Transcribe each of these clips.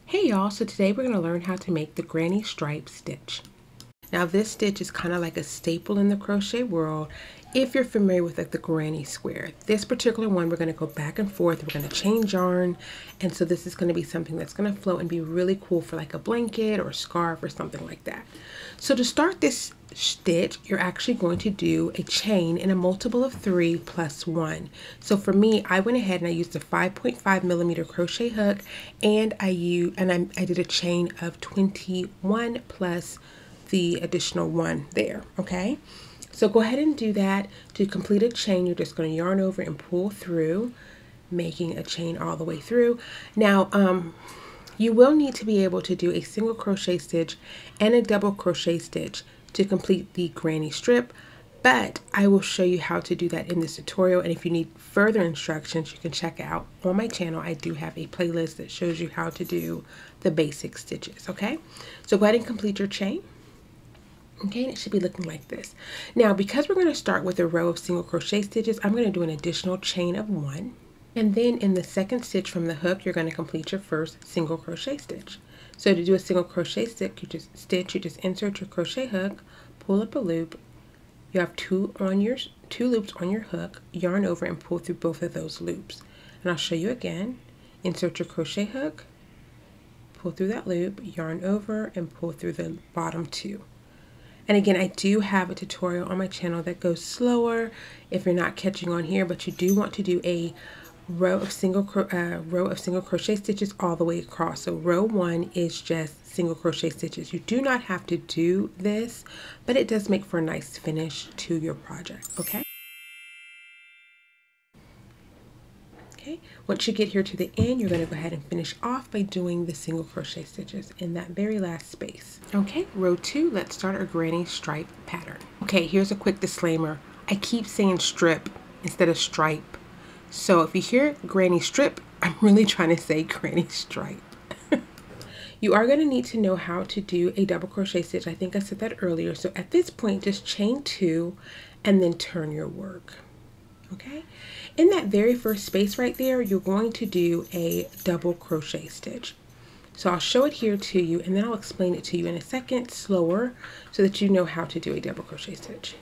Hey y'all, so today we're going to learn how to make the granny stripe stitch. Now this stitch is kind of like a staple in the crochet world if you're familiar with like the granny square. This particular one we're going to go back and forth, we're going to change yarn, and so this is going to be something that's going to float and be really cool for like a blanket or a scarf or something like that. So to start this stitch, you're actually going to do a chain in a multiple of 3 plus 1. So for me, I went ahead and I used a 5.5 millimeter crochet hook, and I did a chain of 21 plus the additional 1 there. Okay, so go ahead and do that. To complete a chain, you're just going to yarn over and pull through, making a chain all the way through. Now you will need to be able to do a single crochet stitch and a double crochet stitch to complete the granny strip, but I will show you how to do that in this tutorial, and if you need further instructions you can check out on my channel. I do have a playlist that shows you how to do the basic stitches. Okay, so go ahead and complete your chain. Okay, and it should be looking like this. Now because we're going to start with a row of single crochet stitches, I'm going to do an additional chain of 1. And then in the second stitch from the hook, you're going to complete your first single crochet stitch. So to do a single crochet stitch, you just insert your crochet hook, pull up a loop. You have two loops on your hook, yarn over and pull through both of those loops. And I'll show you again. Insert your crochet hook, pull through that loop, yarn over and pull through the bottom 2. And again, I do have a tutorial on my channel that goes slower if you're not catching on here, but you do want to do a row of single crochet stitches all the way across. So row 1 is just single crochet stitches. You do not have to do this, but it does make for a nice finish to your project. Okay. Okay, once you get here to the end, you're going to go ahead and finish off by doing the single crochet stitches in that very last space. Okay, row 2, let's start our granny stripe pattern. Okay, here's a quick disclaimer. I keep saying strip instead of stripe. So if you hear granny strip, I'm really trying to say granny stripe. You are going to need to know how to do a double crochet stitch. I think I said that earlier. So at this point, just chain 2 and then turn your work. Okay, in that very first space right there, you're going to do a double crochet stitch. So I'll show it here to you and then I'll explain it to you in a second slower so that you know how to do a double crochet stitch.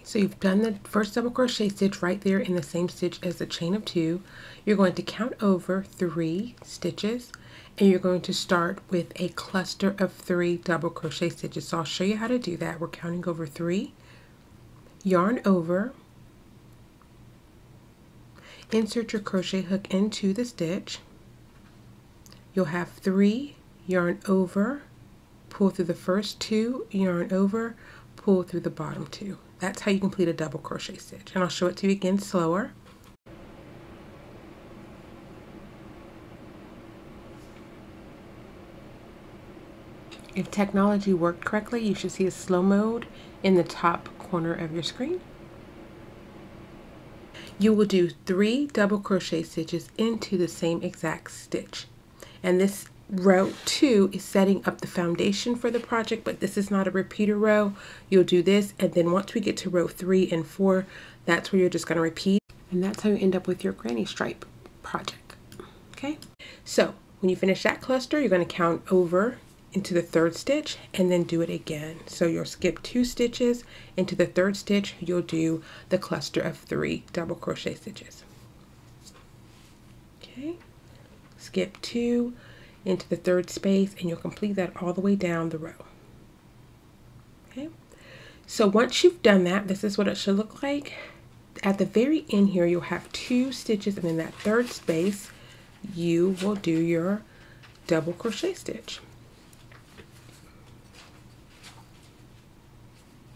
So you've done the first double crochet stitch right there in the same stitch as the chain of 2. You're going to count over 3 stitches and you're going to start with a cluster of 3 double crochet stitches. So I'll show you how to do that. We're counting over 3. Yarn over, insert your crochet hook into the stitch. You'll have 3, yarn over, pull through the first 2, yarn over, pull through the bottom 2. That's how you complete a double crochet stitch, and I'll show it to you again slower. If technology worked correctly, you should see a slow mode in the top corner of your screen. You will do 3 double crochet stitches into the same exact stitch, and this row 2 is setting up the foundation for the project, but this is not a repeater row. You'll do this, and then once we get to row 3 and 4, that's where you're just going to repeat, and that's how you end up with your granny stripe project. Okay, so when you finish that cluster, you're going to count over into the 3rd stitch and then do it again. So you'll skip 2 stitches into the 3rd stitch, you'll do the cluster of 3 double crochet stitches. Okay, skip 2 into the 3rd space and you'll complete that all the way down the row. Okay, so once you've done that, this is what it should look like. At the very end here, you'll have 2 stitches, and in that 3rd space you will do your double crochet stitch.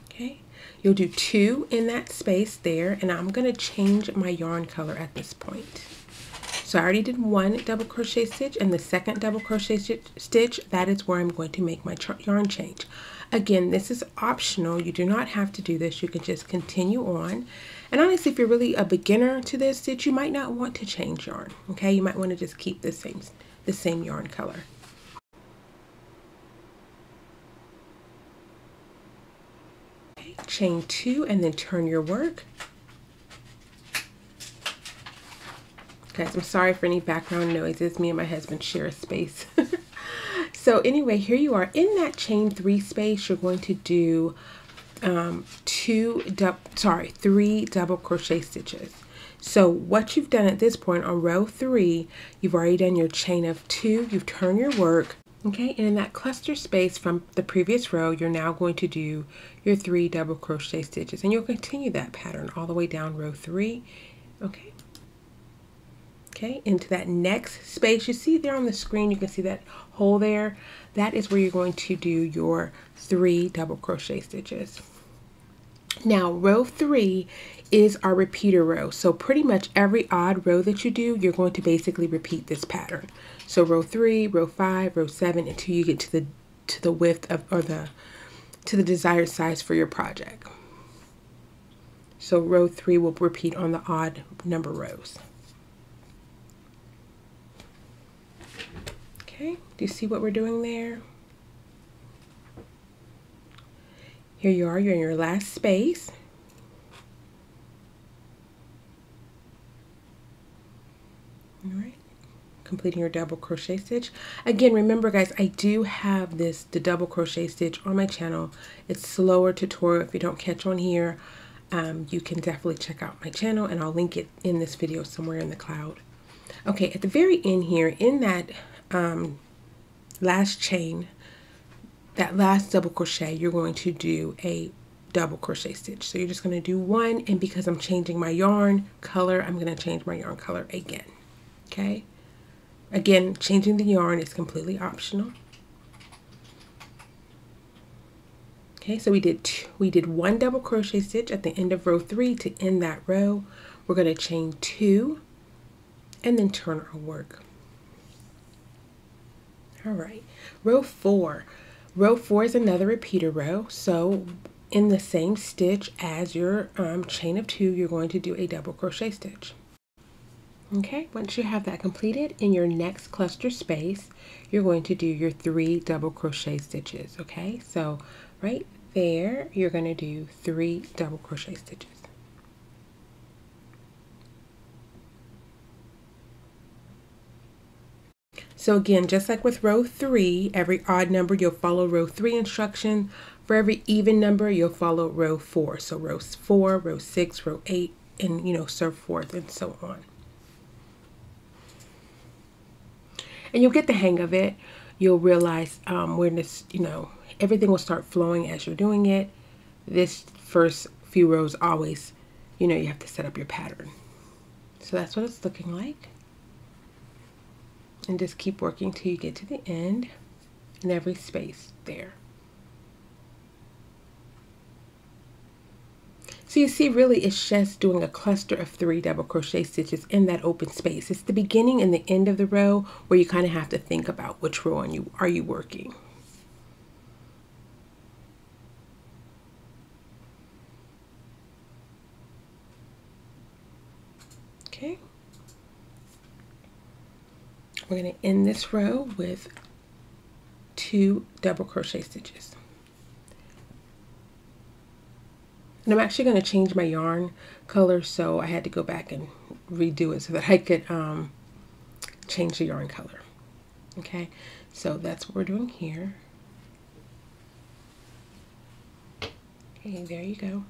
Okay, you'll do 2 in that space there, and I'm going to change my yarn color at this point. So I already did 1 double crochet stitch, and the 2nd double crochet stitch, that is where I'm going to make my yarn change. Again, this is optional. You do not have to do this. You can just continue on. And honestly, if you're really a beginner to this stitch, you might not want to change yarn. Okay, you might want to just keep the same yarn color. Chain 2 and then turn your work. Guys, I'm sorry for any background noises. Me and my husband share a space. So anyway, here you are in that chain 3 space. You're going to do 3 double crochet stitches. So what you've done at this point on row 3, you've already done your chain of 2, you've turned your work, okay, and in that cluster space from the previous row, you're now going to do your 3 double crochet stitches, and you'll continue that pattern all the way down row 3, okay. Okay, into that next space, you see there on the screen, you can see that hole there. That is where you're going to do your 3 double crochet stitches. Now, row 3 is our repeater row. So pretty much every odd row that you do, you're going to basically repeat this pattern. So row 3, row 5, row 7, until you get to the width of, or to the desired size for your project. So row 3 will repeat on the odd number rows. Okay, do you see what we're doing there? Here you are, you're in your last space. All right, completing your double crochet stitch. Again, remember guys, I do have the double crochet stitch on my channel. It's slower tutorial. If you don't catch on here, you can definitely check out my channel, and I'll link it in this video somewhere in the cloud. Okay, at the very end here, in that last chain, that last double crochet, you're going to do a double crochet stitch. So you're just going to do 1, and because I'm changing my yarn color, I'm going to change my yarn color again. Okay, again, changing the yarn is completely optional. Okay, so we did 1 double crochet stitch at the end of row 3 to end that row. We're going to chain 2 and then turn our work. All right, row 4. Row 4 is another repeater row. So in the same stitch as your chain of 2, you're going to do a double crochet stitch. Okay, once you have that completed, in your next cluster space, you're going to do your 3 double crochet stitches. Okay, so right there, you're going to do 3 double crochet stitches. So again, just like with row 3, every odd number you'll follow row 3 instruction. For every even number, you'll follow row 4. So row 4, row 6, row 8, and so forth and so on. And you'll get the hang of it. You'll realize when this, everything will start flowing as you're doing it. This first few rows always, you have to set up your pattern. So that's what it's looking like. And just keep working till you get to the end in every space there. So you see, really it's just doing a cluster of 3 double crochet stitches in that open space. It's the beginning and the end of the row where you kind of have to think about which row are you working. Okay. We're going to end this row with 2 double crochet stitches. And I'm actually going to change my yarn color, so I had to go back and redo it so that I could change the yarn color. Okay, so that's what we're doing here. Okay, there you go.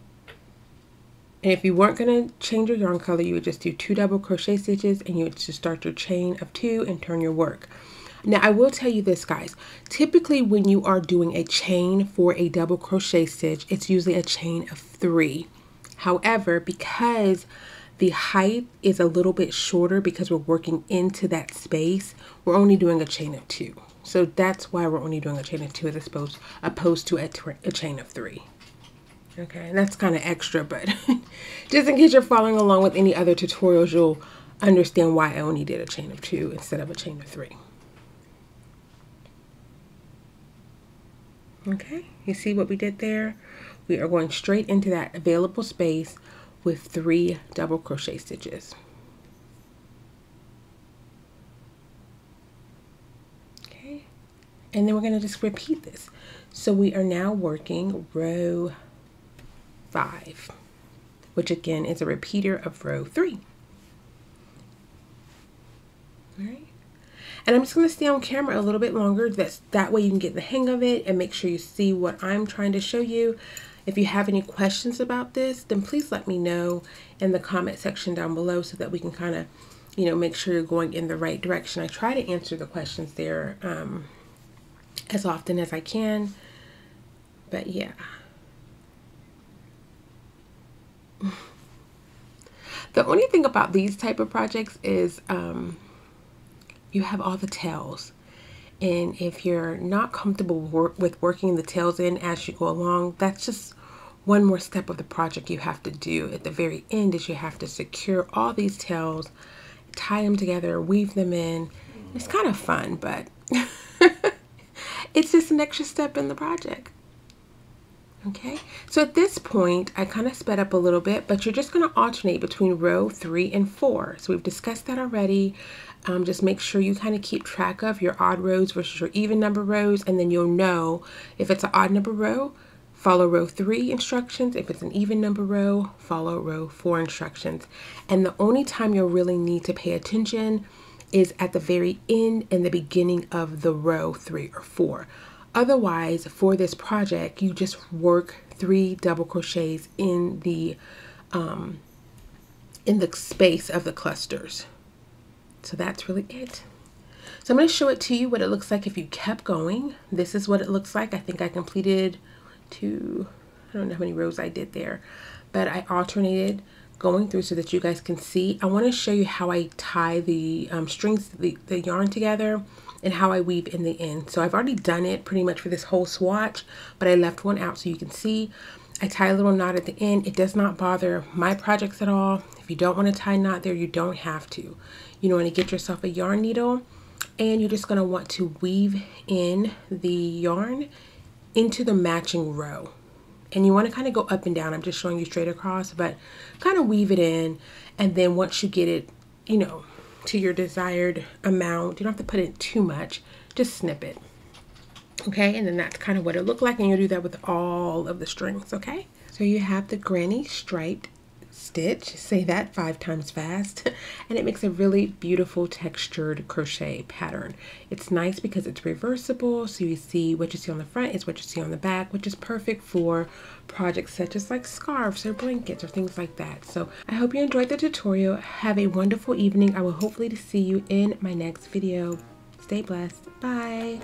And if you weren't going to change your yarn color, you would just do 2 double crochet stitches, and you would just start your chain of 2 and turn your work. Now, I will tell you this, guys. Typically, when you are doing a chain for a double crochet stitch, it's usually a chain of 3. However, because the height is a little bit shorter because we're working into that space, we're only doing a chain of 2. So that's why we're only doing a chain of 2 as opposed to a chain of 3. Okay, and that's kind of extra, but just in case you're following along with any other tutorials, you'll understand why I only did a chain of 2 instead of a chain of 3. Okay, you see what we did there? We are going straight into that available space with 3 double crochet stitches. Okay, and then we're going to just repeat this. So we are now working row 5, which again is a repeater of row 3. All right. And I'm just going to stay on camera a little bit longer. That way you can get the hang of it and make sure you see what I'm trying to show you. If you have any questions about this, then please let me know in the comment section down below so that we can kind of, you know, make sure you're going in the right direction. I try to answer the questions there as often as I can. But yeah. The only thing about these type of projects is you have all the tails. And if you're not comfortable with working the tails in as you go along, that's just one more step of the project you have to do. At the very end is you have to secure all these tails, tie them together, weave them in. It's kind of fun, but it's just an extra step in the project. Okay, so at this point, I kind of sped up a little bit, but you're just going to alternate between row 3 and 4. So we've discussed that already. Just make sure you kind of keep track of your odd rows versus your even number rows, and then you'll know if it's an odd number row, follow row 3 instructions. If it's an even number row, follow row 4 instructions. And the only time you'll really need to pay attention is at the very end and the beginning of the row 3 or 4. Otherwise, for this project, you just work 3 double crochets in the space of the clusters. So that's really it. So I'm going to show it to you what it looks like if you kept going. This is what it looks like. I think I completed I don't know how many rows I did there, but I alternated going through so that you guys can see. I want to show you how I tie the strings, the yarn together, and how I weave in the end. So I've already done it pretty much for this whole swatch, but I left one out so you can see. I tie a little knot at the end. It does not bother my projects at all. If you don't want to tie a knot there, you don't have to. You want to get yourself a yarn needle, and you're just going to want to weave in the yarn into the matching row. And you want to kind of go up and down. I'm just showing you straight across, but kind of weave it in. And then once you get it, you know, to your desired amount, you don't have to put in too much, just snip it. Okay, and then that's kind of what it looked like, and you'll do that with all of the strings. Okay, so you have the granny striped stitch, say that 5 times fast, and it makes a really beautiful textured crochet pattern. It's nice because it's reversible, so you see what you see on the front is what you see on the back, which is perfect for projects such as like scarves or blankets or things like that. So I hope you enjoyed the tutorial. Have a wonderful evening. I will hopefully see you in my next video. Stay blessed. Bye.